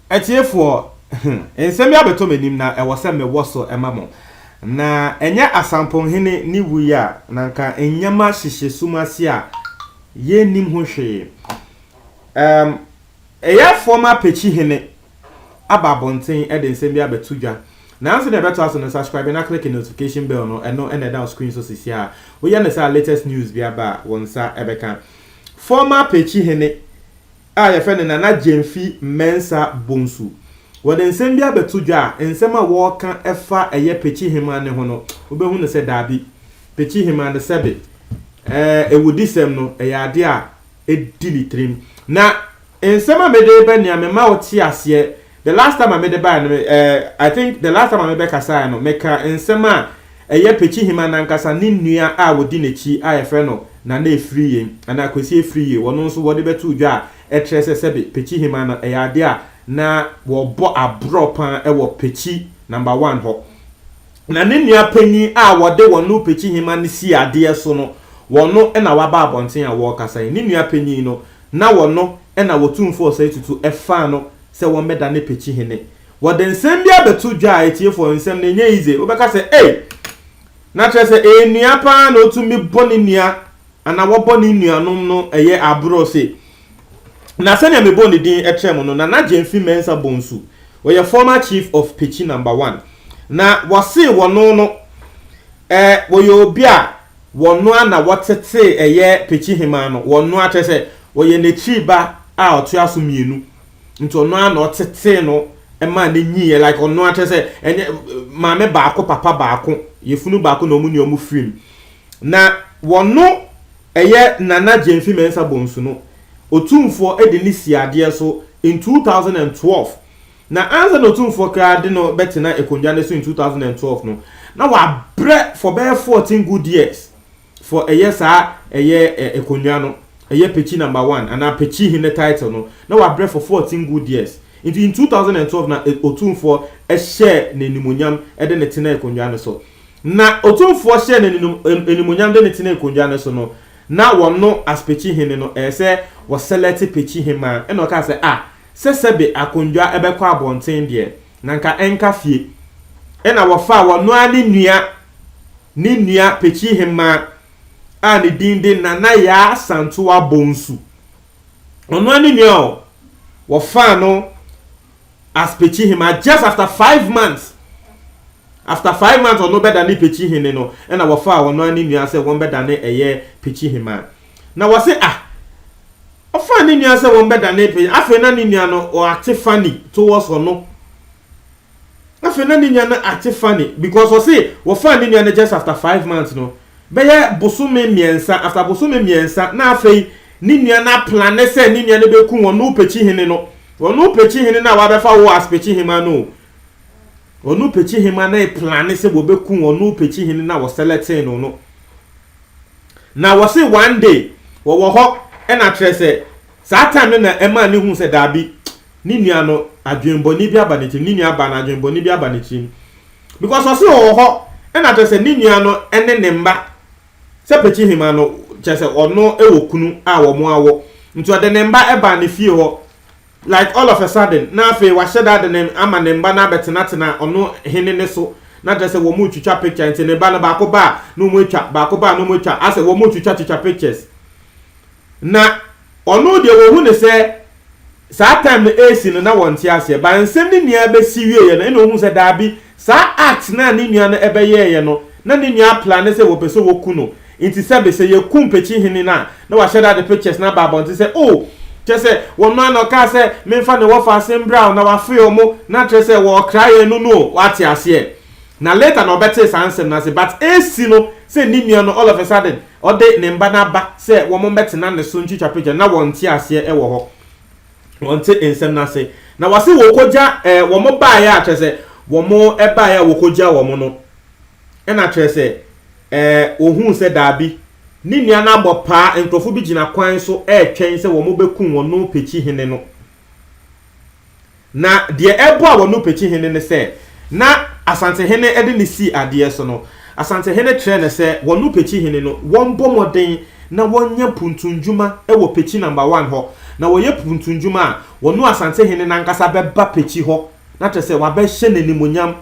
etiefo ensem ya beto menim na e wose me woso emamo na enya asampon hene ni wuya na nka enyama hyehye sumasi a ye nim ho hwe eya former pechi hene ababonten e de nsem ya beto dwa na anso na beto aso no subscribe na click notification bell no eno ene down screen so sisi a we ya na say latest news bia ba wonsa ebeka former pechi hene a ye fene na Jemfi Mensa Bonsu wode nsem bia beto dwa nsem a wo kan efa eye pechi hema ne ho no obehu ne se dabi pechi hema ne sebe ewudisem no eyade a edilitrim na nsem a mede ba nia me ma oti ase the last time I made the ban I think the last time I made kasa no meka nsem a eye pechi hema na nkasa ne nua a wodi nechi a ye fe no na na efri yen ana akwesi efri ye wono nso wode beto dwa etrese sebe pechi hema no eyade a na wo bo abropan e wo pechi number 1 ho na ne nua panyi a wode wono pechi hema ne si ade so no wono e na waba abonten a wo kasa ne nua panyi no na wono e na wotumfo sai tutu efa no se wo meda ne pechi hene wode nsem bia betu dwa etiefo nsem ne nya ize obeka se na trese nua pa na otumi boni nua ana wo boni nua no eye abro se na sanya me boni din etrem no na Jemfi Mensa Bonsu we your former chief of pechi number 1 na wose wono no we yo bia wono ana wotete eye pechi hema no wono atese we ye nechi ba a oto aso mienu nto no ana otete no ma na nyi like ono atese enye maame baako papa baako yefunu baako na omu ni omu film na wono eye nana Jemfi Mensa Bonsu no otumfo edini siade so in 2012 na anza no otumfo krade no betina ekonjane so in 2012 no na wa bre for be 14 good years for eye ekonwa no eye pechi number 1 ana pechi hine title no na wa bre for 14 good years in 2012 na otumfo share nenimonyam ede ne tina ekonjane so na otumfo share nenimonyam de ne tina ekonjane so no na wono as pechi hine no ese wo select pechi hima eno ka se sesebe akondwa ebekọ abonten de na nka enka fie ena wo fa wono ani nua pechi hima ani dinde na ya santo abonsu ono ani nua wo fa no as pechi hima just after 5 months ono beda ni pechi hine no ena wo fa wono ani nua se won beda ne eye pechi hima na wo se ofa ni nua se won beda na pe afi na ni nua no o atifani towards ono afi na ni nua na atifani because o say wo fa ni nua na just after 5 months no be ye bosume miensa after bosume miensa na afi ni nua na plan se ni nua na be ku ono pechi hene no ono pechi hene na wa be fa wo as pechi hema no ono pechi hema na plan se wo be ku ono pechi hene na wo selecting no na wo say one day wo ho ena trese sa time na ema ni hu se dabi ni nua no adwenbo ni bia baneti ni nua ba na adwenbo ni bia baneti because o se o ho ena trese ni nua no ene ne mba se pechi hima no trese ono ewokunu a wo mo awo nti ode ne mba eba ne fie ho like all of a sudden na afi wa sheda de ne ama ne mba na betenatena ono hene ne so na trese wo mu twitwa picture nti ne ba na baako ba no mu twa baako ba no mu twa ase wo mu twitwa pictures na ono de wo hu ne se sa time no AC no na wonte ase ba nsem ni nia be siwie ye na hu se dabi sa act na ni nia no ebe ye no na ni nia plan se wo pese wo ku no nti se be se ye kum pechi hini na wa share the pictures na baba nti se chese wo no na ka se memfa ne wo fa asem brown na wa free omo na chese wo cry no wate ase na later no better ansem na se but AC no se ni nia no all of a sudden ode ne mba na ba se wo mo betena ne so ntwitwa picture na wonte ase e wo ho wonte ensem na se na wase wo koja wo mo ba ya atwese wo mo e ba ya wo koja wo mo no e na atwese ohun se dabi ni nia na bopa enkrofo bi gina kwan so twen se wo mo bekun wo no pechi hene no na de ebo a wo no pechi hene ne se na asante hene ede ne si ade so no asante hene trene se wonu pechi hene no won bomoden na wonya puntunjuma e wo pechi number 1 ho na woye puntunjuma wonu asante hene nankasa beba pechi ho na tese wabe hye nanimonyam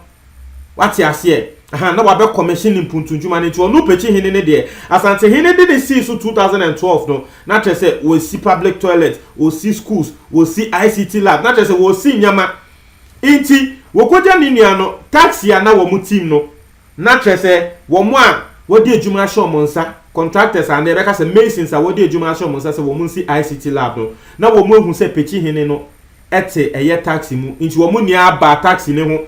wate ase aha na wabe commission puntunjuma ne ti wonu pechi hene ne de asante hene de see so 2012 no na tese we see public toilet we see schools we see ICT lab na tese we see nyama inti wokoja ninia no taxi ya na wo mu team no na tese wo mu a wodi adwuma hye omonsa contractors and ebe ka se masons a wodi adwuma hye omonsa se wo mu si ICT lab no na wo mu ehu se pechi hene no ete eye taxi mu inti wo mu ni aba taxi ne ho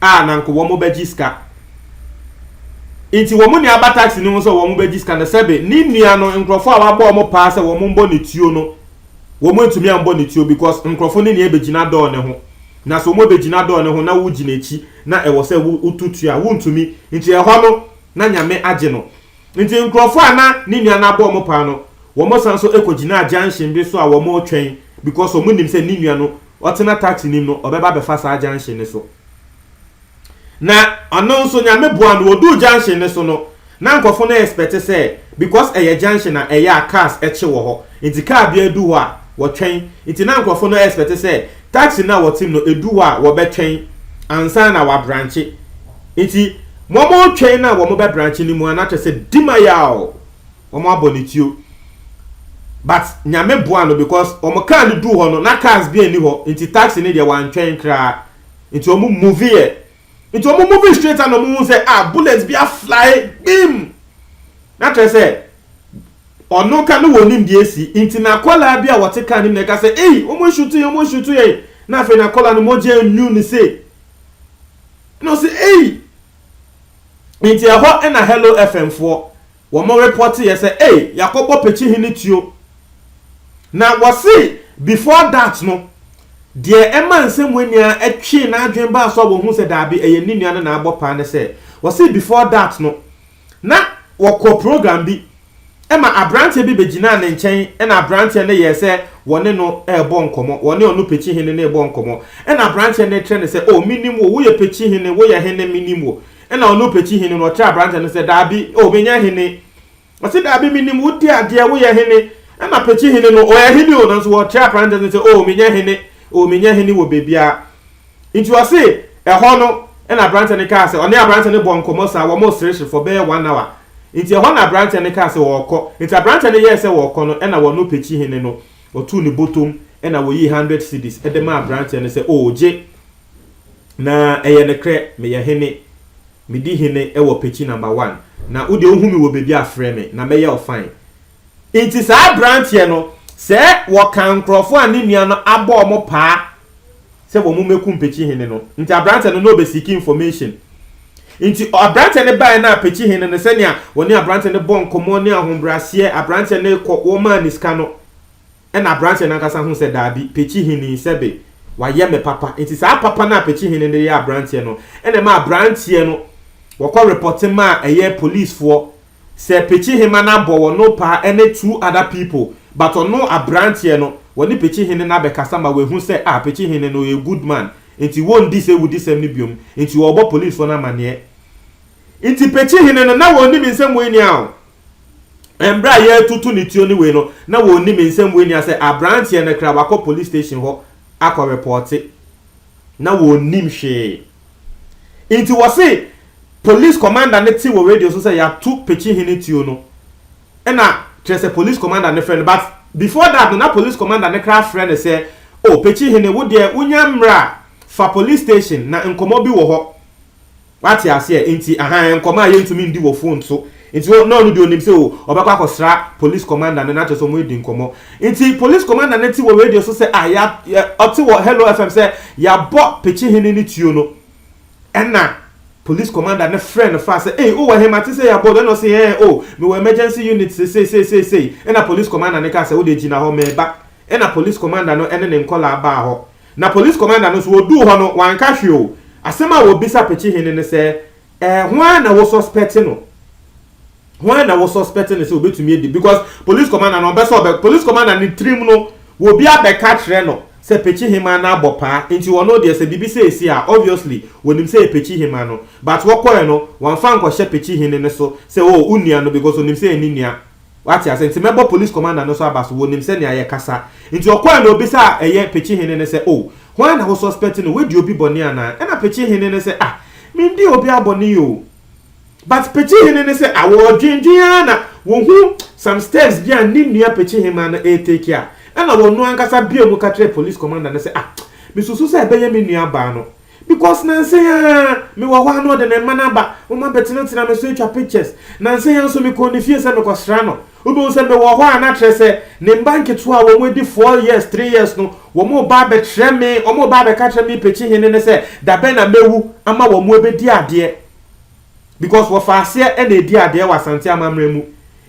a na nko wo mu bejiska inti wo mu ni aba taxi ne ho so wo mu bejiska na sebe ni nia no nkrofo a wabo mo pa se wo mu mbo ne tuo no wo mu ntumi ambo ne tuo because nkrofo ne e begina do ne ho na so mo begina do ne ho na wo gina echi na e wo se ututu a wo ntumi inti e ho no na nyame age no nti nkrofo ana ni nia na abo mo pa no wo mo san so ekogina junction bi so a wo mo twen because o mu nim se ni nia no otena taxi nim no obeba be fa sa junction ne so na ono so nyame boa no odu junction ne so no na nkofo na expect say because eye junction na eye cars eche wo ho nti car bia edu ho a wo twen nti na nkofo na expect say taxi na wo tim no edu ho a wo be twen ansa na wa branch nti momo twen na wo mo be branch ni mu na tese dimayao wo mo abonitio but nyame boa no because o mo car ni du ho no na cars bia ni ho nti taxi ni de wan twen kra nti o mo move here nti o mo move straight and o mo say bullets bia fly bim na tese ono ka no wonim die si nti na kola bia wote ka ni na ka say o mo shoot ye na fe na kola no mo je nyu ni say no say nti eho na Hello FM for wo mo report ye say yakobo pechi hini tuo na wasi before that no de ema nsem wania atwe na adwen ba so wo hu se dabi eye ninua na agbopa ne se wasi before that no na woko program bi ema abrante bi begina na nchen na abrante ne ye se wone no ebo nkomo wone onu pechi hini na ebo nkomo na abrante ne tre ne se minimum wo ye pechi hini wo ye hene minimum na onu pechi hini no tra abrante ne se dabi benya hini wasi dabi minimum wo di ade wo ye hini na pechi hini no o ye hini o na so wo tra abrante ne se menya hini wo bebia nti wasi eho no na abrante ne ka se oni abrante ne bon komo sa wo mo sresh for be 1 hour nti eho na abrante ne ka se wo kọ nti abrante ne ye se wo kọ no na wo no pechi hini no otu ni bottom na wo yi 100 cedis edema abrante ne se je na eye ne kre me ye hini me di hini wo pechi number 1 na udi ohu mi wo bebia afre me na me ye o fine nti sa abrante no se wo kan krofo ani nua no abo mo pa se wo mu meku pechi hini no nti abrante no be seek information nti abrante ne bai na pechi hini ne se nia woni abrante ne bon komo ne ahombrase abrante ne ko wo ma ni ska no na abrante na kasa hu se dabi pechi hini sebe wa ye me papa nti sa papa na pechi hini ne ya abrante no ene ma abrante no wo ko report ma eye police for se pechi hima na bo no pa ene 2 other people but ono abrante no woni pechi hini na be kasa ma we hu se pechi hini no a good man nti won di se wudi sem ni biom nti wo bo police for na mane nti pechi hini no na woni mi nsem we ni a embra ye tutu ni tio ni we no na woni mi nsem we ni a se abrante na kra wako police station ho akọ report na woni mhwe nti wo se police commander ne ti wo radio so say ya tu pechi hini tio no na trese police commander ne friend but before that na police commander ne craft friend say pechi hini wo de unya mra fa police station na nkomo bi wo ho wati ase enti nkomo aye ntumi ndi wo phone so enti no no de onim say obekwa akosra police commander ne na trese mo edi nkomo enti police commander ne ti wo radio so say ya oti wo Hello FM say ya bo pechi hini ni tio no na police commander ne friend fa say o wa him ati say ya bodo no say me we emergency unit say na police commander ne ka say o de gina ho me ba na police commander no ene ne nkola ba ho na police commander no so odu ho no wan ka hwe o asema wo bisa pechi hene ne say hwan na wo suspect no say obetumi edi because police commander no be so police commander ni trim no wo bia be ka kire no se pechi hima na abopa nti wono de se bibi se esi a obviously wonim se pechi hima no but wo kwere no wan fa nko hye pechi hine ne so se unua no because onim se eninia what ya say nti member police commander no so abaso wonim se ne aye kasa nti okwa na obi sa eye pechi hene ne say oh why na wo suspect no we di obi boni ana e na pechi hene ne say ah me ndi obi aboni yo but pechi hene ne say awo dwendwen na wo hu some steps bia ni nua pechi hema na e take care e na wo no ankasa bia mu ka tre police commander ne say ah me susu say be ye me nua ba no because nanse ya me wo hwa no de ne manaba wo ma betina me so etwa pictures nanse ya so me ko ne fie se me ko sra no obo se me wo hwa na tre se ne bank to a wo mo di 4 years 3 years no wo mo ba be tre me o mo ba be ka tre me pechi hene ne se da be na mewu ama wo mo be di ade because wo fa ase e na di ade wa sante amamre mu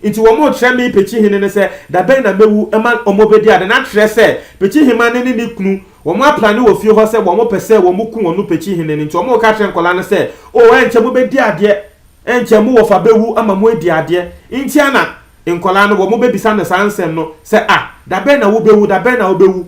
inti wo mo tre me pechi hene ne se da be na mewu ama o mo be di ade na tre se pechi hema ne ni kunu wo mo plan wo fie ho se wo mo pese wo mo ku wo no pechi hene nti wo mo ka tre nkola ne se o enche mo be di ade enche mo wo fa bewu ama mo di ade inti ana nkola no wo mo be bisa ne sansem no se ah da be na wo bewu da be na wo bewu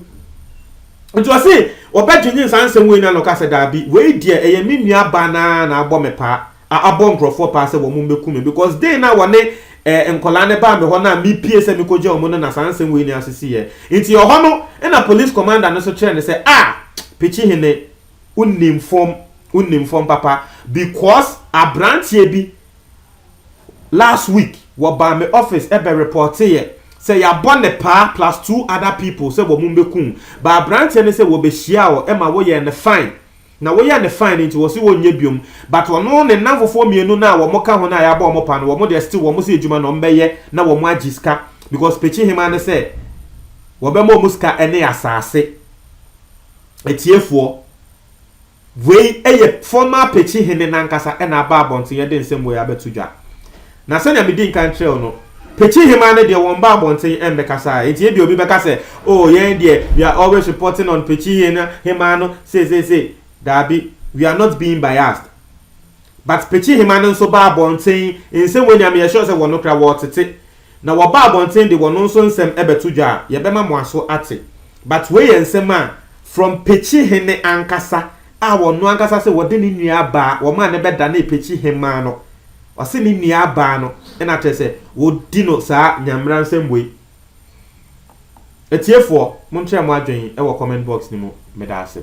nti wo se wo be dwinyin sansem we na no ka se da bi we die eye me nua ba na abo me pa abo nkrofo pa se wo mo be ku me because dey na wo ne nkola ne ba me ho na mi pie se me ko je omo na sansem we ni asisi ye nti yo ho no na police commander no so chere ne say ah pechi hene unnim form papa because abrantie bi last week wo ba me office e be report here say ya bonne pa plus 2 other people say wo mumbekun ba abrantie ne say wo be hia wo e ma wo ye ne fine na wo ye ne fine nti wo si wo nya biom but wono ne namfofo mienu na wo mo ka ho na ya ba mo pa no wo mo de still wo mo se ejuma no mbeye na wo mo agiska because pechi hima ne say wo be mo muska ene asase etiefo we eye former pechi hene nankasa e na ba abonten ye de nsem wo ya betudwa na sanya me din kan trail no pechi hima ne de won ba abonten e mbekasa enti bi obi bekasa oh yen de we are always reporting on pechi hima no say dabi we are not being biased but pechi hima no so ba abonten nsem wo nyame ye sure say wono kra wo tete na wo ba abonten de wono nso nsem e betudwa ye bema mo aso ate but we yen nsem a from pechi hene ankasa a wono ankasa say wo de ni nua ba wo ma ne beda na pechi hima no wase ni nua ba no na tese wo di no saa nyamra nsem we etiefo mo ntre mo adwen e wo comment box ni mo medase